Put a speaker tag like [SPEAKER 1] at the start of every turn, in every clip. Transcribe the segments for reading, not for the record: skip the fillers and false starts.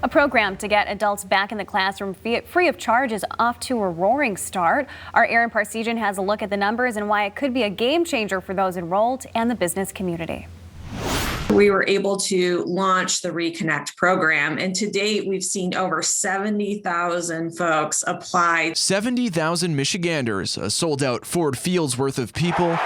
[SPEAKER 1] A program to get adults back in the classroom free of charge is off to a roaring start. Our Aaron Parsegian has a look at the numbers and why it could be a game changer for those enrolled and the business community.
[SPEAKER 2] We were able to launch the Reconnect program, and to date, we've seen over 70,000 folks apply.
[SPEAKER 3] 70,000 Michiganders, a sold-out Ford Field's worth of people,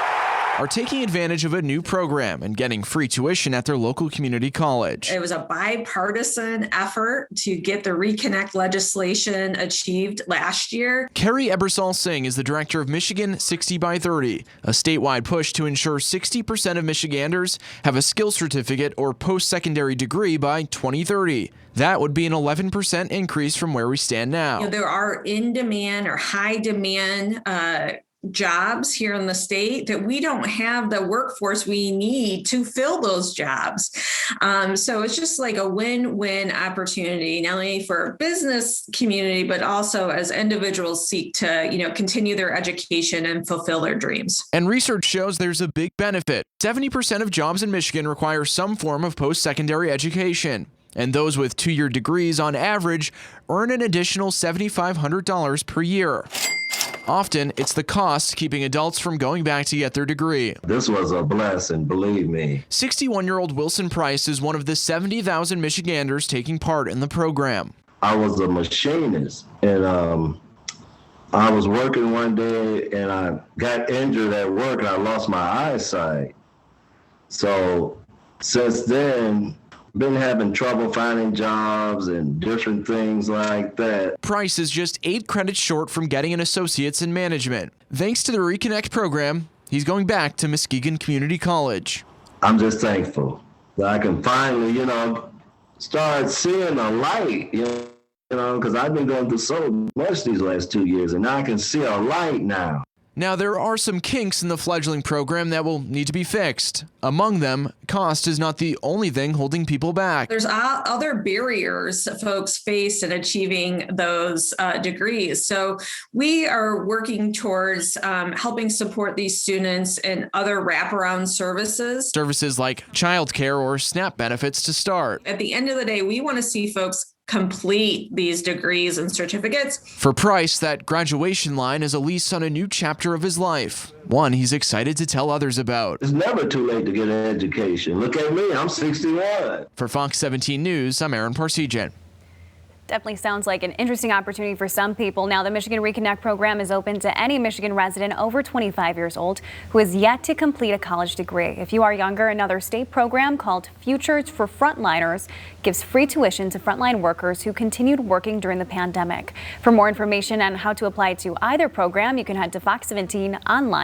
[SPEAKER 3] are taking advantage of a new program and getting free tuition at their local community college.
[SPEAKER 2] It was a bipartisan effort to get the Reconnect legislation achieved last year.
[SPEAKER 3] Carrie Ebersol Singh is the director of Michigan 60 by 30, a statewide push to ensure 60% of Michiganders have a skill certificate or post-secondary degree by 2030. That would be an 11% increase from where we stand now.
[SPEAKER 2] There are in-demand or high-demand jobs here in the state that we don't have the workforce we need to fill those jobs. So it's just like a win-win opportunity, not only for our business community, but also as individuals seek to, continue their education and fulfill their dreams.
[SPEAKER 3] And research shows there's a big benefit. 70% of jobs in Michigan require some form of post-secondary education. And those with two-year degrees on average earn an additional $7,500 per year. Often, it's the cost keeping adults from going back to get their degree.
[SPEAKER 4] This was a blessing, believe me.
[SPEAKER 3] 61-year-old Wilson Price is one of the 70,000 Michiganders taking part in the program.
[SPEAKER 4] I was a machinist, and I was working one day, and I got injured at work, and I lost my eyesight. So since then, been having trouble finding jobs and different things like that.
[SPEAKER 3] Price is just 8 credits short from getting an associate's in management. Thanks to the Reconnect program, he's going back to Muskegon Community College.
[SPEAKER 4] I'm just thankful that I can finally, start seeing a light, because I've been going through so much these last 2 years, and now I can see a light now.
[SPEAKER 3] Now, there are some kinks in the fledgling program that will need to be fixed. Among them, cost is not the only thing holding people back.
[SPEAKER 2] There's other barriers that folks face in achieving those degrees. So we are working towards helping support these students in other wraparound services.
[SPEAKER 3] Services like childcare or SNAP benefits to start.
[SPEAKER 2] At the end of the day, we want to see folks complete these degrees and certificates.
[SPEAKER 3] For Price, that graduation line is a lease on a new chapter of his life, one he's excited to tell others about.
[SPEAKER 4] It's never too late to get an education. Look at me, I'm 61.
[SPEAKER 3] For Fox 17 News, I'm Aaron Parsegian.
[SPEAKER 1] Definitely sounds like an interesting opportunity for some people. Now, the Michigan Reconnect program is open to any Michigan resident over 25 years old who has yet to complete a college degree. If you are younger, another state program called Futures for Frontliners gives free tuition to frontline workers who continued working during the pandemic. For more information on how to apply to either program, you can head to fox17online.com.